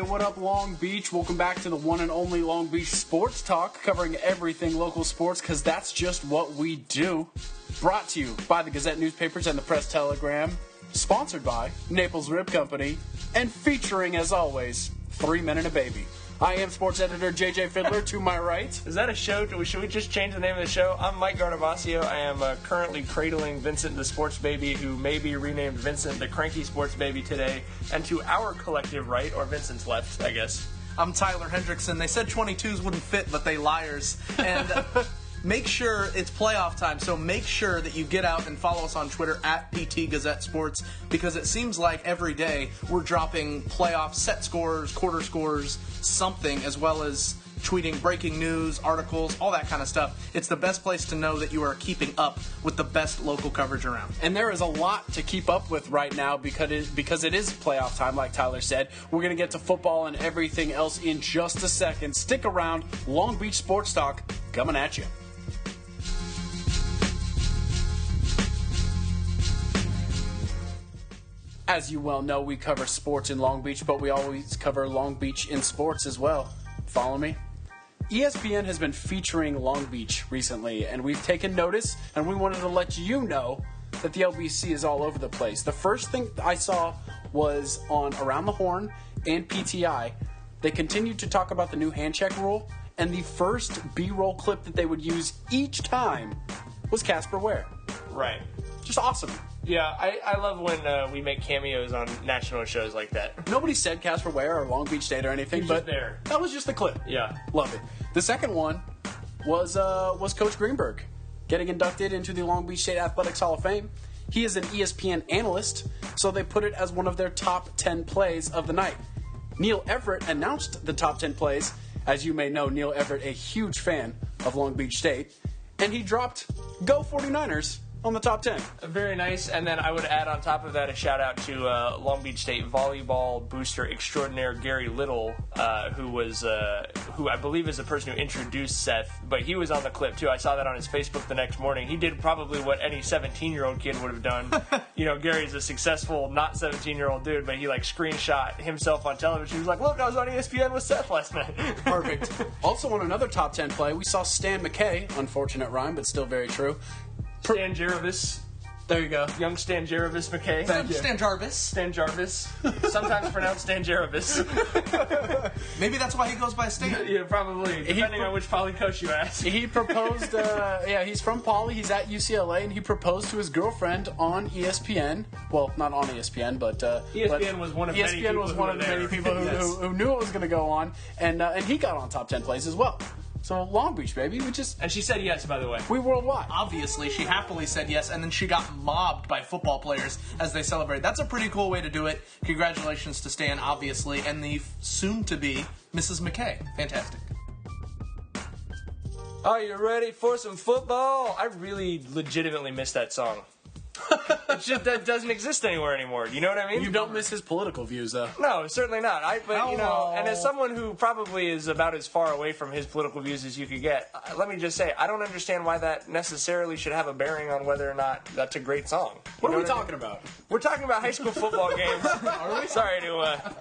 what up, Long Beach? Welcome back to the one and only Long Beach Sports Talk, covering everything local sports, because that's just what we do. Brought to you by the Gazette newspapers and the Press Telegram, sponsored by Naples Rib Company, and featuring, as always, 3 Men and a Baby. I am sports editor JJ Fiddler, to my right. Is that a show? Should we just change the name of the show? I'm Mike Garnavasio. I am currently cradling Vincent the Sports Baby, who may be renamed Vincent the Cranky Sports Baby today. And to our collective right, or Vincent's left, I guess. I'm Tyler Hendrickson. They said 22s wouldn't fit, but they liars. And make sure it's playoff time, so make sure that you get out and follow us on Twitter at PT Gazette Sports, because it seems like every day we're dropping playoff set scores, quarter scores, something, as well as tweeting breaking news, articles, all that kind of stuff. It's the best place to know that you are keeping up with the best local coverage around. And there is a lot to keep up with right now because it is playoff time, like Tyler said. We're going to get to football and everything else in just a second. Stick around. Long Beach Sports Talk coming at you. As you well know, we cover sports in Long Beach, but we always cover Long Beach in sports as well. Follow me? ESPN has been featuring Long Beach recently, and we've taken notice, and we wanted to let you know that the LBC is all over the place. The first thing I saw was on Around the Horn and PTI. They continued to talk about the new hand check rule, and the first B-roll clip that they would use each time was Casper Ware. Right. Just awesome. Yeah, I love when we make cameos on national shows like that. Nobody said Casper Ware or Long Beach State or anything, He's but just there. That was just the clip. Yeah. Love it. The second one was Coach Greenberg getting inducted into the Long Beach State Athletics Hall of Fame. He is an ESPN analyst, so they put it as one of their top 10 plays of the night. Neil Everett announced the top 10 plays. As you may know, Neil Everett, a huge fan of Long Beach State, and he dropped Go 49ers on the top 10. Very nice. And then I would add on top of that a shout out to Long Beach State volleyball booster extraordinaire Gary Little, who I believe is the person who introduced Seth, but he was on the clip too. I saw that on his Facebook the next morning. He did probably what any 17-year-old kid would have done. You know, Gary's a successful, not 17-year-old dude, but he like screenshot himself on television. He was like, look, I was on ESPN with Seth last night. Perfect. Also on another top 10 play, we saw Stan McKay, unfortunate rhyme, but still very true. Stan Jarvis. There you go. Young Stan Jarvis McKay. Thank you. Stan Jarvis. Stan Jarvis. Sometimes pronounced Stan Jarvis. Maybe that's why he goes by Stan. Yeah, probably. Depending on which Poly coach you ask. He proposed, he's from Poly, he's at UCLA, and he proposed to his girlfriend on ESPN. Well, not on ESPN, but... ESPN was one of many people ESPN was one of the many people who knew it was going to go on, and he got on top 10 plays as well. So Long Beach, baby, And she said yes, by the way. We worldwide. Obviously, she happily said yes, and then she got mobbed by football players as they celebrated. That's a pretty cool way to do it. Congratulations to Stan, obviously, and the soon-to-be Mrs. McKay. Fantastic. Are you ready for some football? I really legitimately miss that song. It's just that doesn't exist anywhere anymore. You know what I mean? You don't miss his political views, though. No, certainly not. And as someone who probably is about as far away from his political views as you could get, let me just say, I don't understand why that necessarily should have a bearing on whether or not that's a great song. What are we talking about? We're talking about high school football games. Are we? Sorry to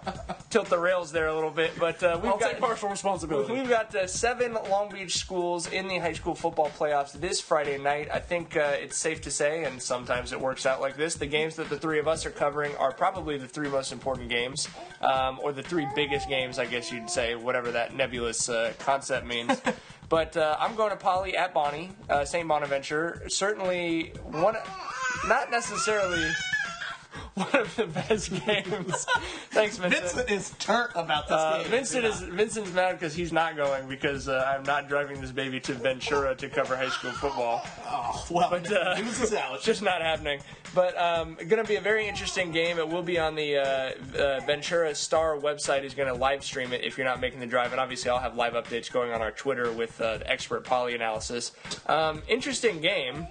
tilt the rails there a little bit, but I'll take partial responsibility. We've got 7 Long Beach schools in the high school football playoffs this Friday night. I think it's safe to say, and sometimes it works out like this, the games that the three of us are covering are probably the 3 most important games, or the 3 biggest games, I guess you'd say, whatever that nebulous concept means. But I'm going to Poly at Bonnie, St Bonaventure. Certainly not necessarily one of the best games. Thanks, Vincent. Vincent is turnt about this game. Vincent's mad because he's not going because I'm not driving this baby to Ventura to cover high school football. Oh, well, but, it's just not happening. But going to be a very interesting game. It will be on the Ventura Star website. Is going to live stream it if you're not making the drive. And obviously I'll have live updates going on our Twitter with expert Poly analysis. Interesting game.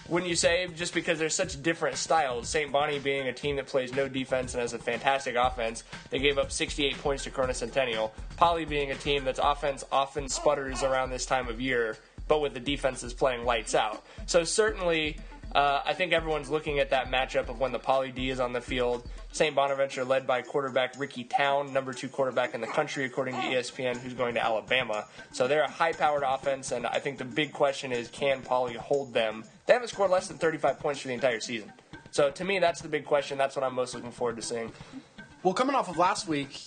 Wouldn't you say, just because there's such different styles? St. Bonnie being a team that plays no defense and has a fantastic offense, they gave up 68 points to Corona Centennial. Poly being a team that's offense often sputters around this time of year, but with the defenses playing lights out. So certainly I think everyone's looking at that matchup of when the Pauly D is on the field. St Bonaventure led by quarterback Ricky Town, number 2 quarterback in the country, according to ESPN, who's going to Alabama. So they're a high-powered offense, and I think the big question is, can Pauly hold them? They haven't scored less than 35 points for the entire season. So to me, that's the big question. That's what I'm most looking forward to seeing. Well, coming off of last week,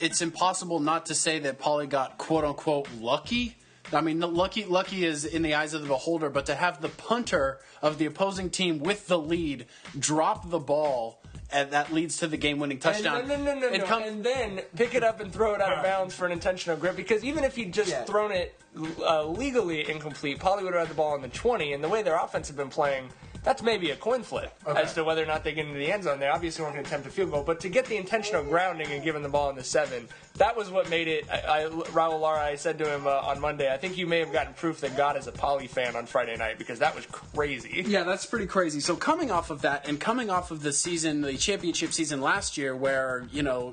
it's impossible not to say that Pauly got quote-unquote lucky. I mean, lucky is in the eyes of the beholder, but to have the punter of the opposing team with the lead drop the ball, and that leads to the game-winning touchdown. No. And then pick it up and throw it out of bounds for an intentional grip, because even if he'd just thrown it legally incomplete, Pauly would have had the ball in the 20, and the way their offense had been playing, that's maybe a coin flip as to whether or not they get into the end zone. They obviously weren't going to attempt a field goal, but to get the intentional grounding and giving the ball in the 7, that was what made it. Raul Lara, I said to him on Monday, I think you may have gotten proof that God is a Pauly fan on Friday night, because that was crazy. Yeah, that's pretty crazy. So coming off of that, and coming off of the season, the championship season last year, where,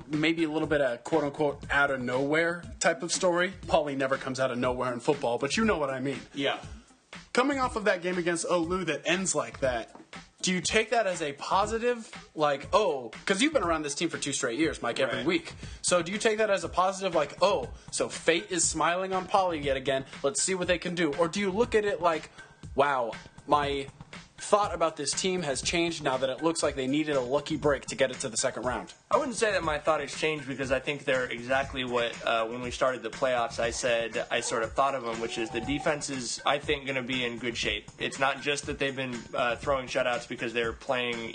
maybe a little bit of quote-unquote out of nowhere type of story. Pauly never comes out of nowhere in football, but you know what I mean. Yeah. Coming off of that game against OLU that ends like that, do you take that as a positive? Like, because you've been around this team for 2 straight years, Mike, every week. So do you take that as a positive, like, so fate is smiling on Pauly yet again, let's see what they can do? Or do you look at it like, wow, my thought about this team has changed now that it looks like they needed a lucky break to get it to the second round? I wouldn't say that my thought has changed, because I think they're exactly what, when we started the playoffs, I said I sort of thought of them, which is the defense is, I think, going to be in good shape. It's not just that they've been throwing shutouts because they're playing,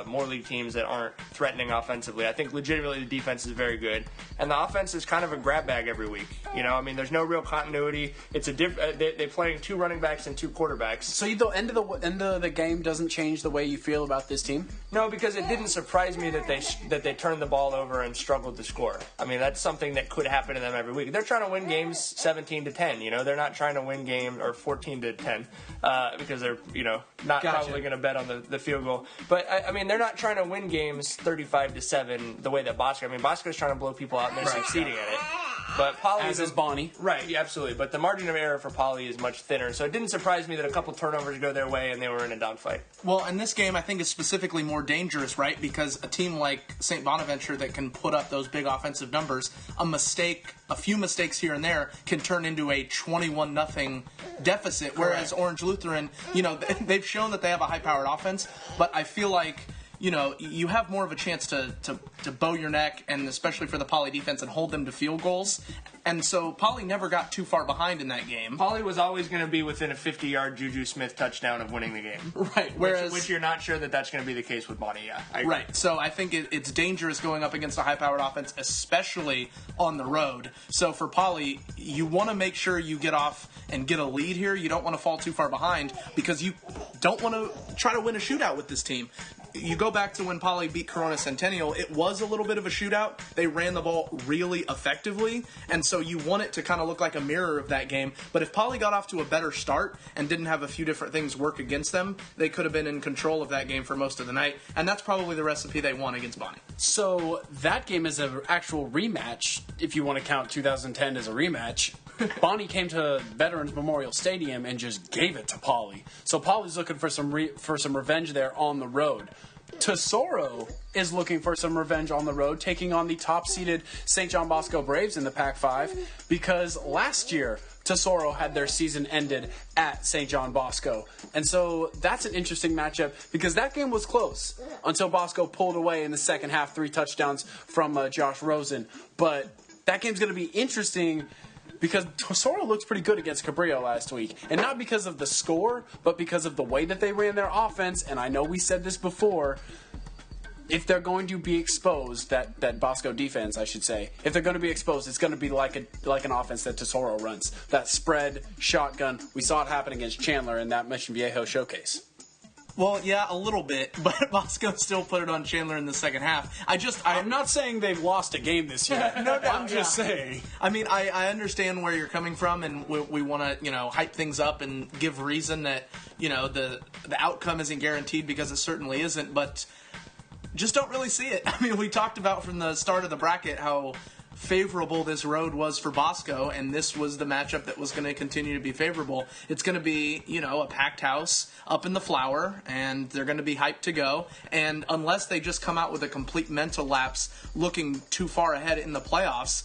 more league teams that aren't threatening offensively. I think legitimately the defense is very good, and the offense is kind of a grab bag every week. There's no real continuity. It's they're playing 2 running backs and 2 quarterbacks. So the end of the game doesn't change the way you feel about this team? No, because it didn't surprise me that they turned the ball over and struggled to score. I mean, that's something that could happen to them every week. They're trying to win games 17-10. They're not trying to win games or 14-10 because they're not probably going to bet on the field goal. But I mean, they're not trying to win games 35-7 the way that Bosco. I mean, Bosco's trying to blow people out and they're succeeding at it. But Pauly is Bonnie. Right, yeah, absolutely. But the margin of error for Pauly is much thinner, so it didn't surprise me that a couple turnovers go their way and they were in a dogfight. Well, and this game I think is specifically more dangerous, right? Because a team like St Bonaventure that can put up those big offensive numbers, a few mistakes here and there can turn into a 21-0 deficit. Whereas Orange Lutheran, they've shown that they have a high-powered offense, but I feel like you have more of a chance to bow your neck, and especially for the Pauly defense, and hold them to field goals. And so Pauly never got too far behind in that game. Pauly was always going to be within a 50-yard Juju Smith touchdown of winning the game. Right. Whereas, which you're not sure that's going to be the case with Bonnie, yeah. Right. So I think it's dangerous going up against a high-powered offense, especially on the road. So for Pauly, you want to make sure you get off and get a lead here. You don't want to fall too far behind, because you don't want to try to win a shootout with this team. You go back to when Pauly beat Corona Centennial, it was a little bit of a shootout. They ran the ball really effectively, and so you want it to kind of look like a mirror of that game. But if Pauly got off to a better start and didn't have a few different things work against them, they could have been in control of that game for most of the night, and that's probably the recipe they won against Bonnie. So that game is an actual rematch, if you want to count 2010 as a rematch. Bonnie came to Veterans Memorial Stadium and just gave it to Pauly. So Pauly's looking for some revenge there on the road. Tesoro is looking for some revenge on the road, taking on the top-seeded St. John Bosco Braves in the Pac-5, because last year Tesoro had their season ended at St. John Bosco. And so that's an interesting matchup, because that game was close until Bosco pulled away in the second half, 3 touchdowns from Josh Rosen. But that game's going to be interesting, because Tesoro looks pretty good against Cabrillo last week. And not because of the score, but because of the way that they ran their offense. And I know we said this before, if they're going to be exposed, that Bosco defense, I should say, if they're going to be exposed, it's going to be like an offense that Tesoro runs. That spread, shotgun. We saw it happen against Chandler in that Mission Viejo showcase. Well, yeah, a little bit, but Bosco still put it on Chandler in the second half. I'm not saying they've lost a game this year. No, I'm just saying. I mean, I understand where you're coming from, and we want to, hype things up and give reason that, the outcome isn't guaranteed, because it certainly isn't, but just don't really see it. I mean, we talked about from the start of the bracket how favorable this road was for Bosco, and this was the matchup that was going to continue to be favorable. It's going to be, a packed house up in the Flower, and they're going to be hyped to go. And unless they just come out with a complete mental lapse looking too far ahead in the playoffs,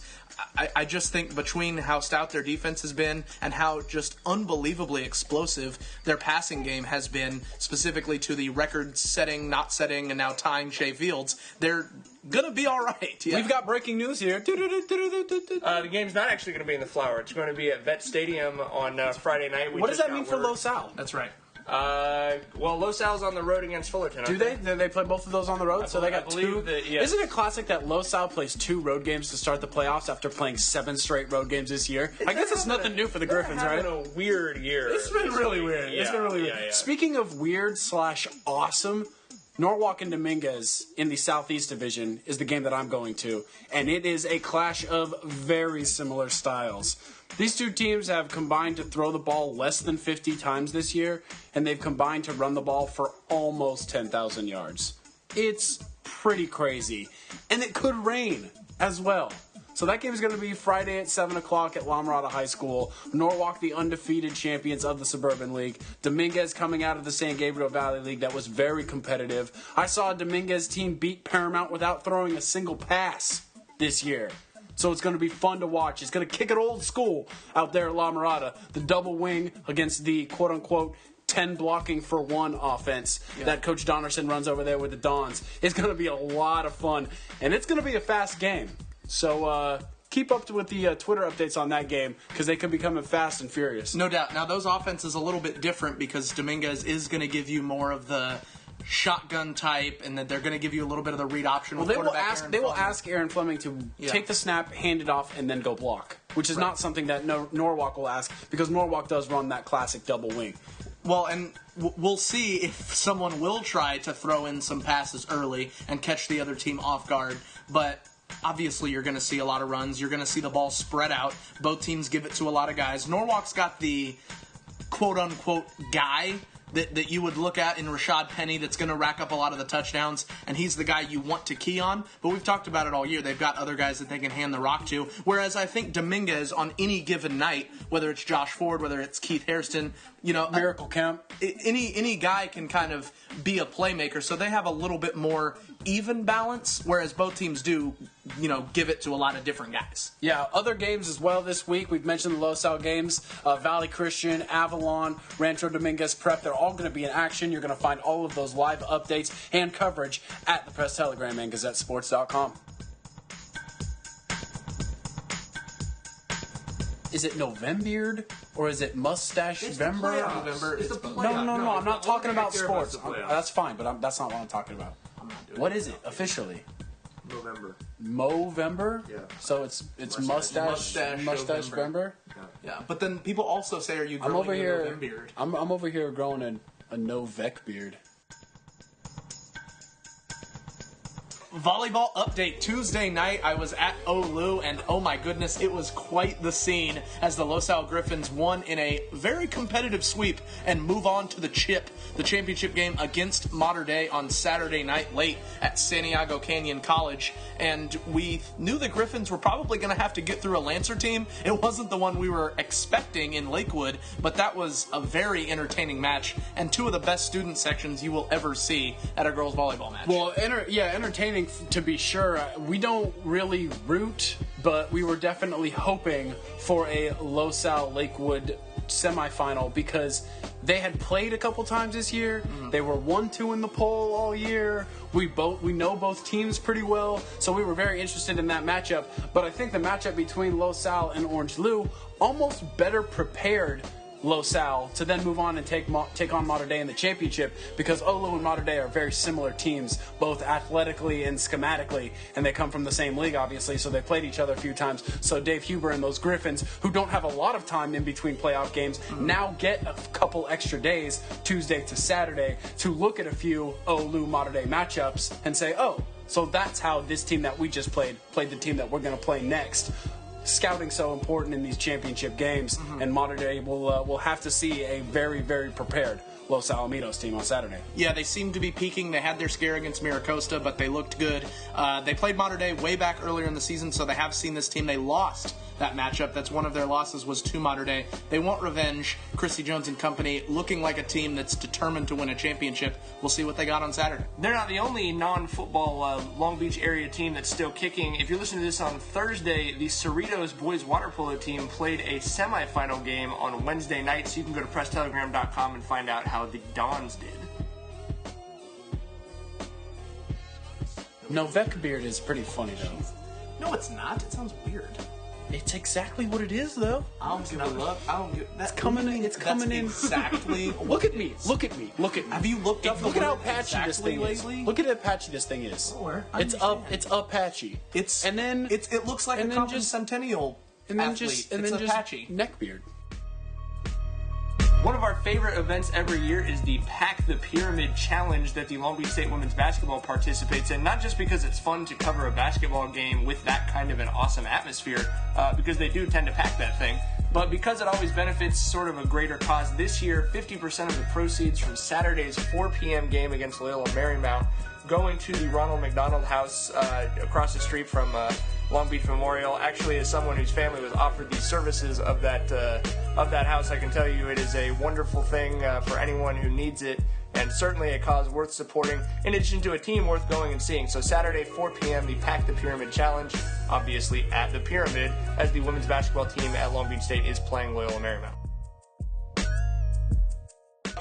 I just think between how stout their defense has been and how just unbelievably explosive their passing game has been, specifically to the record-setting, not setting, and now tying Shea Fields, they're going to be all right. Yeah. We've got breaking news here. The game's not actually going to be in the Flower. It's going to be at Vet Stadium on Friday night. What does that mean for Los Al? That's right. Los Al's on the road against Fullerton. Do they? Do they play both of those on the road? So they got two. Yes. Isn't it classic that Los Al plays 2 road games to start the playoffs after playing 7 straight road games this year? I guess it's nothing new for the Griffins, right? It's been a weird year. It's been really weird. Yeah, It's been really weird. yeah. Speaking of weird/awesome, Norwalk and Dominguez in the Southeast Division is the game that I'm going to, and it is a clash of very similar styles. These two teams have combined to throw the ball less than 50 times this year, and they've combined to run the ball for almost 10,000 yards. It's pretty crazy, and it could rain as well. So that game is going to be Friday at 7 o'clock at La Mirada High School. Norwalk, the undefeated champions of the Suburban League. Dominguez coming out of the San Gabriel Valley League that was very competitive. I saw a Dominguez team beat Paramount without throwing a single pass this year. So it's going to be fun to watch. It's going to kick it old school out there at La Mirada. The double wing against the quote-unquote 10 blocking for 1 offense that Coach Donnerson runs over there with the Dons. It's going to be a lot of fun, and it's going to be a fast game. So keep up with the Twitter updates on that game because they could be coming fast and furious. No doubt. Now, those offenses a little bit different because Dominguez is going to give you more of the shotgun type, and that they're going to give you a little bit of the read option. Well, they will ask Aaron Fleming to take the snap, hand it off, and then go block, which is not something that Norwalk will ask because Norwalk does run that classic double wing. Well, and we'll see if someone will try to throw in some passes early and catch the other team off guard, but obviously you're going to see a lot of runs. You're going to see the ball spread out. Both teams give it to a lot of guys. Norwalk's got the quote-unquote guy that you would look at in Rashad Penny that's going to rack up a lot of the touchdowns, and he's the guy you want to key on. But we've talked about it all year. They've got other guys that they can hand the rock to, whereas I think Dominguez on any given night, whether it's Josh Ford, whether it's Keith Hairston, Miracle Kemp, any guy can kind of be a playmaker, so they have a little bit more even balance, whereas both teams do, give it to a lot of different guys. Yeah, other games as well this week. We've mentioned the Los Al games. Valley Christian, Avalon, Rancho Dominguez Prep. They're all going to be in action. You're going to find all of those live updates and coverage at the Press Telegram and GazetteSports.com. Is it November or is it Mustache November? No. I'm not talking about sports. That's fine, but that's not what I'm talking about. What is it officially? Movember? Yeah. So it's mustache November? Yeah. But then people also say, are you growing a November beard? I'm over here growing a Novec beard. Volleyball update Tuesday night. I was at Olu, and oh my goodness, it was quite the scene as the Los Al Griffins won in a very competitive sweep and move on to the championship game against Mater Dei on Saturday night late at Santiago Canyon College. And we knew the Griffins were probably going to have to get through a Lancer team. It wasn't the one we were expecting in Lakewood, but that was a very entertaining match and 2 of the best student sections you will ever see at a girls volleyball match. Well, entertaining to be sure. We don't really root, but we were definitely hoping for a Los Al Lakewood semifinal because they had played a couple times this year. They were 1-2 in the poll all year. We know both teams pretty well, so we were very interested in that matchup. But I think the matchup between Los Al and Orange Lou almost better prepared Los Al to then move on and take on Mater Dei in the championship because Olu and Mater Dei are very similar teams, both athletically and schematically, and they come from the same league, obviously, so they played each other a few times. So Dave Huber and those Griffins, who don't have a lot of time in between playoff games, now get a couple extra days, Tuesday to Saturday, to look at a few Olu-Mater Dei matchups and say, oh, so that's how this team that we just played the team that we're going to play next. Scouting so important in these championship games, and Mater Dei will have to see a very, very prepared Los Alamitos team on Saturday. Yeah, they seemed to be peaking. They had their scare against Miracosta, but they looked good. They played Mater Dei way back earlier in the season, so they have seen this team. They lost that matchup. That's one of their losses, was to Mater Dei. They want revenge. Christy Jones and company looking like a team that's determined to win a championship. We'll see what they got on Saturday. They're not the only non-football Long Beach area team that's still kicking. If you're listening to this on Thursday, the Cerritos boys water polo team played a semifinal game on Wednesday night, so you can go to presstelegram.com and find out how the Dons did. Novek beard is pretty funny, though. No, it's not. It sounds weird. It's exactly what it is, though. I don't give a look. I don't give. It's coming in. It's coming in. Exactly. Look at me. Look at me. Look at me. Have you looked up? Look at how patchy this thing lately? is. Look at how patchy this thing is. Where? It's up. It's up patchy. It's and then it looks like and a then Compton just Centennial and then athlete. just and it's then a just patchy neck beard. One of our favorite events every year is the Pack the Pyramid Challenge that the Long Beach State women's basketball participates in, not just because it's fun to cover a basketball game with that kind of an awesome atmosphere, because they do tend to pack that thing, but because it always benefits sort of a greater cause. This year, 50% of the proceeds from Saturday's 4 p.m. game against Loyola Marymount going to the Ronald McDonald House across the street from Long Beach Memorial. Actually, as someone whose family was offered the services of that house, I can tell you it is a wonderful thing for anyone who needs it, and certainly a cause worth supporting, in addition to a team worth going and seeing. So Saturday, 4 p.m., the Pack the Pyramid Challenge, obviously at the Pyramid, as the women's basketball team at Long Beach State is playing Loyola Marymount.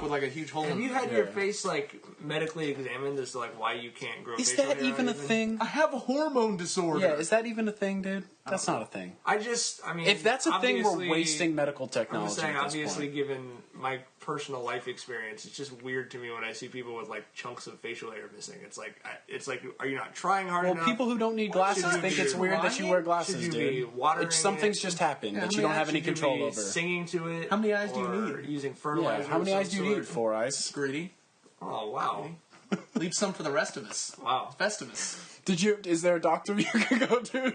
with like a huge hole. Have you had your face like medically examined as to like why you can't grow? Is facial that hair or even a anything? thing? I have a hormone disorder. Yeah, is that even a thing, dude? That's not a thing. I mean, If that's a thing, we're obviously- wasting medical I'm technology just saying, at this obviously, point. given my personal life experience, it's just weird to me when I see people with like chunks of facial hair missing. It's like, are you not trying hard Well, enough? people who don't need glasses Should you think be it's weird that you wear glasses, Should you be dude. watering Some it? things just happen Yeah, that how you many don't have eyes any Should you control be over. singing to it? How many eyes do you or need? Using fertilizer. Yeah, how many of eyes do some you need? sort? 4 eyes. Greedy. Oh wow, Leave some for the rest of us. wow. Festivus. Is there a doctor you can go to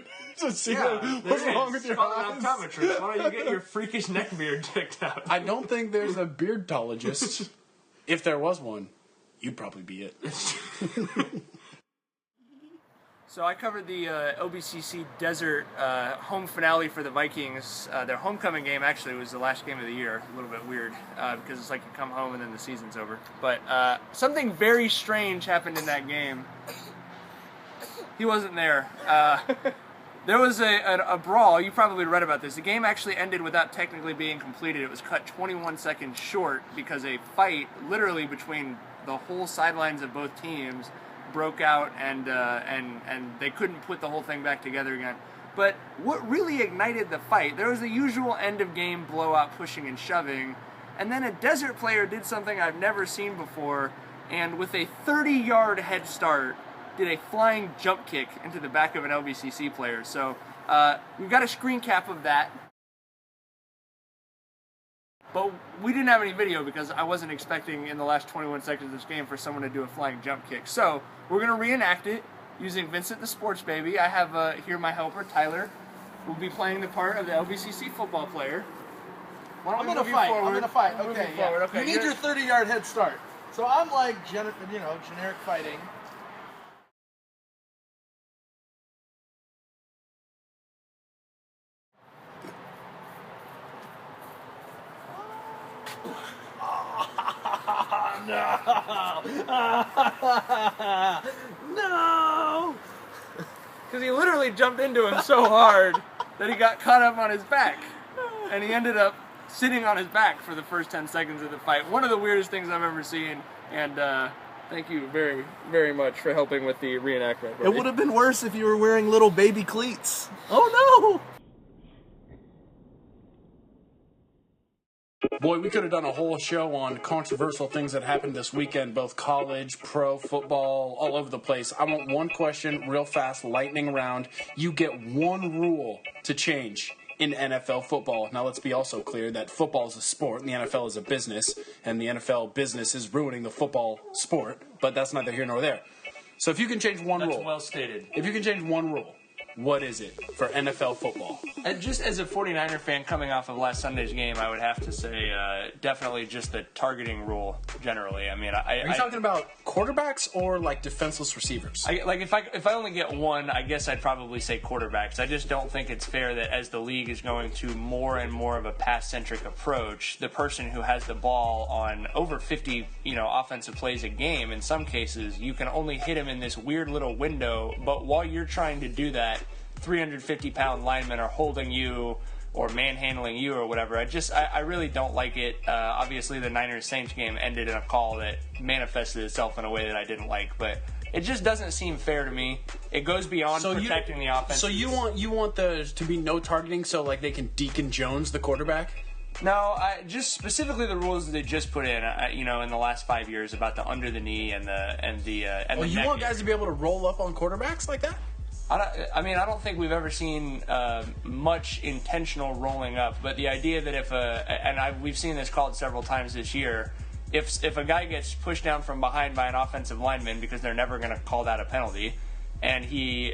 see what's wrong with your Call an eyes? optometrist. Why don't you get your freakish neck beard checked out? I don't think there's a beardologist. If there was one, you'd probably be it. So I covered the OBCC Desert home finale for the Vikings. Their homecoming game actually was the last game of the year. A little bit weird because it's like you come home and then the season's over. But something very strange happened in that game. He wasn't there. There was a brawl. You probably read about this. The game actually ended without technically being completed. It was cut 21 seconds short because a fight literally between the whole sidelines of both teams broke out, and they couldn't put the whole thing back together again. But what really ignited the fight, there was the usual end of game blowout, pushing and shoving, and then a Desert player did something I've never seen before, and with a 30-yard head start, did a flying jump kick into the back of an LBCC player. So we've got a screen cap of that. But we didn't have any video because I wasn't expecting in the last 21 seconds of this game for someone to do a flying jump kick. So we're going to reenact it using Vincent the Sports Baby. I have here my helper, Tyler, will be playing the part of the LBCC football player. I'm gonna fight. Okay, yeah. Okay, you need your 30-yard head start. So I'm like, generic fighting. No! Because he literally jumped into him so hard that he got caught up on his back. And he ended up sitting on his back for the first 10 seconds of the fight. One of the weirdest things I've ever seen. And thank you very, very much for helping with the reenactment. It would have been worse if you were wearing little baby cleats. Oh no! Boy, we could have done a whole show on controversial things that happened this weekend, both college, pro, football, all over the place. I want one question, real fast, lightning round. You get one rule to change in NFL football. Now, let's be also clear that football is a sport and the NFL is a business, and the NFL business is ruining the football sport, but that's neither here nor there. So if you can change one rule. That's well stated. If you can change one rule, what is it for NFL football? And just as a 49er fan coming off of last Sunday's game, I would have to say definitely just the targeting rule generally. I mean, Are you talking about quarterbacks or like defenseless receivers? If I only get one, I guess I'd probably say quarterbacks. I just don't think it's fair that as the league is going to more and more of a pass-centric approach, the person who has the ball on over 50, offensive plays a game, in some cases, you can only hit him in this weird little window. But while you're trying to do that, 350-pound linemen are holding you or manhandling you or whatever. I really don't like it. Obviously, the Niners-Saints game ended in a call that manifested itself in a way that I didn't like, but it just doesn't seem fair to me. It goes beyond protecting the offense. So you want there to be no targeting, so like they can Deacon Jones the quarterback? No, just specifically the rules that they just put in, in the last 5 years about the under the knee and the you want guys to be able to roll up on quarterbacks like that? I don't think we've ever seen much intentional rolling up, but the idea that we've seen this called several times this year, if a guy gets pushed down from behind by an offensive lineman because they're never going to call that a penalty, and he,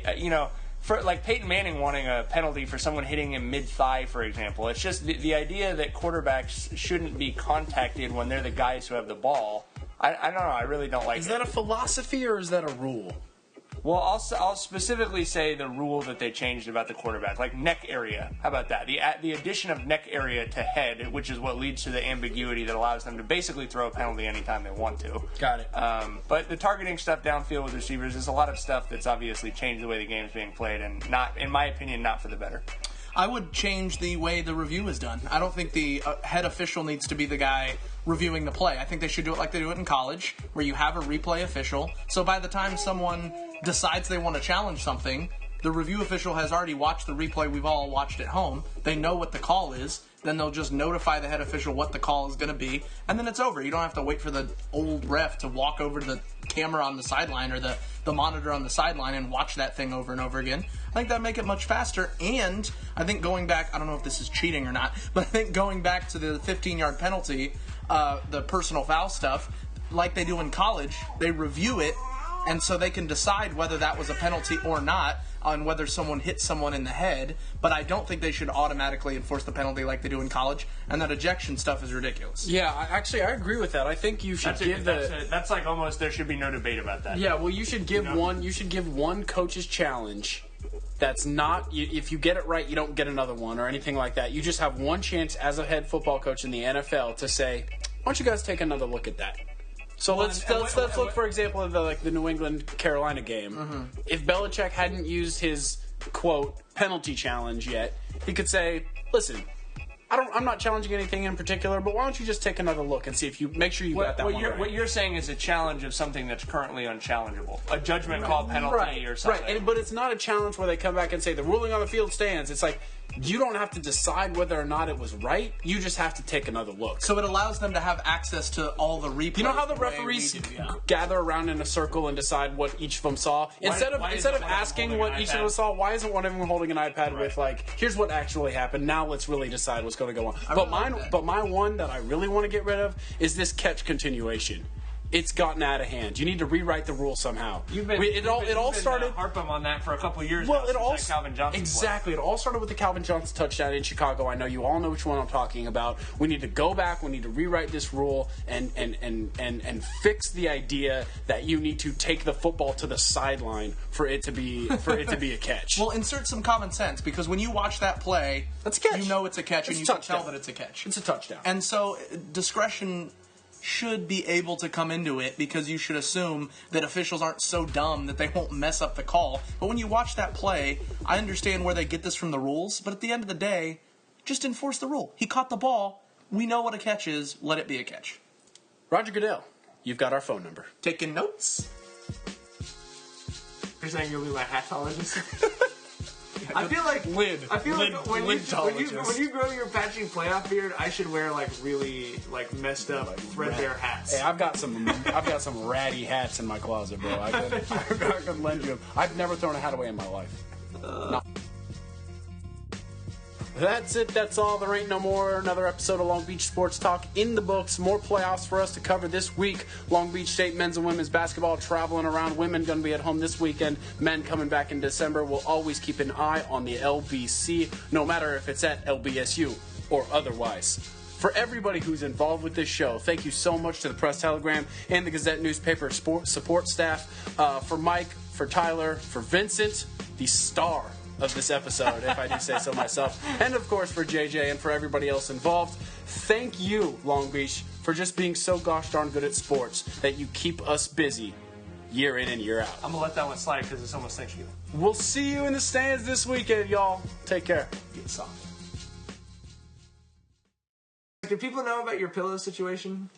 for like Peyton Manning wanting a penalty for someone hitting him mid-thigh, for example, it's just the idea that quarterbacks shouldn't be contacted when they're the guys who have the ball. I don't know. I really don't like it. Is that a philosophy or is that a rule? Well, I'll specifically say the rule that they changed about the quarterback, like neck area. How about that? The addition of neck area to head, which is what leads to the ambiguity that allows them to basically throw a penalty anytime they want to. Got it. But the targeting stuff downfield with receivers is a lot of stuff that's obviously changed the way the game's being played, and not, in my opinion, not for the better. I would change the way the review is done. I don't think the head official needs to be the guy reviewing the play. I think they should do it like they do it in college, where you have a replay official. So by the time someone decides they want to challenge something, the review official has already watched the replay we've all watched at home. They know what the call is. Then they'll just notify the head official what the call is going to be, and then it's over. You don't have to wait for the old ref to walk over to the camera on the sideline or the monitor on the sideline and watch that thing over and over again. I think that'd make it much faster, and I think going back, I don't know if this is cheating or not, but I think going back to the 15-yard penalty, the personal foul stuff, like they do in college, they review it, and so they can decide whether that was a penalty or not on whether someone hit someone in the head, but I don't think they should automatically enforce the penalty like they do in college, and that ejection stuff is ridiculous. Yeah, I agree with that. I think you should that's like almost, there should be no debate about that. Yeah, well, you should give one coach's challenge. That's not, if you get it right, you don't get another one or anything like that. You just have one chance as a head football coach in the NFL to say, why don't you guys take another look at that? So let's look, for example, at the New England-Carolina game. Mm-hmm. If Belichick hadn't used his, quote, penalty challenge yet, he could say, listen, I'm not challenging anything in particular, but why don't you just take another look and see if you make sure you got that one right. What you're saying is a challenge of something that's currently unchallengeable. A judgment call penalty or something. Right, but it's not a challenge where they come back and say the ruling on the field stands. It's like, you don't have to decide whether or not it was right. You just have to take another look. So it allows them to have access to all the replays. You know how the referees gather around in a circle and decide what each of them saw? Instead of asking what each of them saw, why isn't one of them holding an iPad with, like, here's what actually happened, now let's really decide what's going to go on. But my one that I really want to get rid of is this catch continuation. It's gotten out of hand. You need to rewrite the rule somehow. It all started. Harping on that for a couple of years. Well, now, it all Calvin Johnson. Exactly. It all started with the Calvin Johnson touchdown in Chicago. I know you all know which one I'm talking about. We need to go back. We need to rewrite this rule and fix the idea that you need to take the football to the sideline for it to be a catch. Well, insert some common sense, because when you watch that play, that's a catch. You know it's a catch, and you can tell that it's a catch. It's a touchdown. And so discretion should be able to come into it, because you should assume that officials aren't so dumb that they won't mess up the call. But when you watch that play, I understand where they get this from the rules, but at the end of the day, just enforce the rule. He caught the ball. We know what a catch is. Let it be a catch. Roger Goodell, you've got our phone number. Taking notes? You're saying you'll be my hatologist? I feel like when you grow your patching playoff beard, I should wear really messed up threadbare hats. Hey, I've got some ratty hats in my closet, bro. I could lend you them. I've never thrown a hat away in my life. That's it. That's all. There ain't no more. Another episode of Long Beach Sports Talk in the books. More playoffs for us to cover this week. Long Beach State men's and women's basketball traveling around. Women going to be at home this weekend. Men coming back in December. We'll always keep an eye on the LBC, no matter if it's at LBSU or otherwise. For everybody who's involved with this show, thank you so much to the Press Telegram and the Gazette newspaper support staff. For Mike, for Tyler, for Vincent, the star of this episode, if I do say so myself, and of course for JJ and for everybody else involved. Thank you, Long Beach, for just being so gosh darn good at sports that you keep us busy year in and year out. I'm going to let that one slide because it's almost Thanksgiving. We'll see you in the stands this weekend, y'all. Take care. Get soft. Do people know about your pillow situation?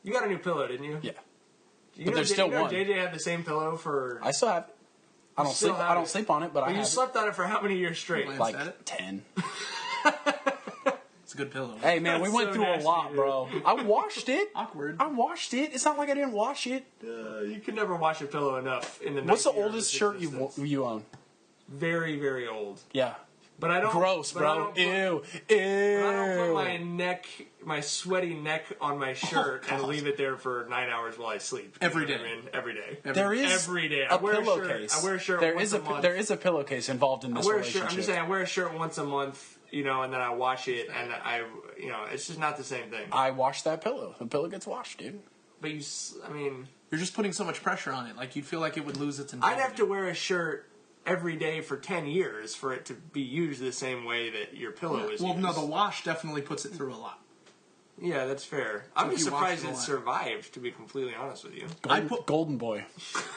You got a new pillow, didn't you? Yeah. But there's still one. JJ had the same pillow for... I still have it. I don't sleep on it, but I have you it. slept on it for how many years straight? Like 10. It's a good pillow. Hey, man, we went so through a nasty, lot, dude. bro. I washed it. Awkward. I washed it. It's not like I didn't wash it. You can never wash a pillow enough in the What's the 9 years oldest of shirt existence. you own? Very, very old. Yeah. But I don't... Gross, but I bro. don't put- Ew. But I don't put my sweaty neck on my shirt and God. leave it there for 9 hours while I sleep. Every You know what day. I mean? Every day. There is Every day. a pillowcase. I wear a shirt There once is a month. There is a pillowcase involved in this I wear a relationship. shirt. I'm just saying, I wear a shirt once a month, and then I wash it, and it's just not the same thing. I wash that pillow. The pillow gets washed, dude. But You're just putting so much pressure on it. Like, you'd feel like it would lose its I'd integrity. have to wear a shirt every day for 10 years for it to be used the same way that your pillow is Well, used. no, the wash definitely puts it through a lot. Yeah, that's fair. I'm if just you wash surprised it a it lot. survived, to be completely honest with you. Golden Boy.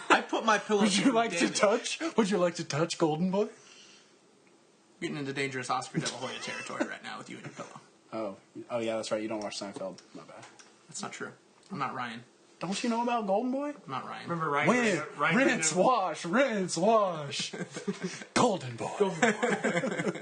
I put my pillow. Would you like to touch? Would you like to touch Golden Boy? Getting into dangerous Oscar De La Hoya territory right now with you and your pillow. Oh yeah, that's right. You don't watch Seinfeld. My bad. That's not true. I'm not Ryan. Don't you know about Golden Boy? I'm not Ryan. Remember Ryan? Win, Ryan rinse, wash, rinse, wash. Golden Boy. Golden Boy.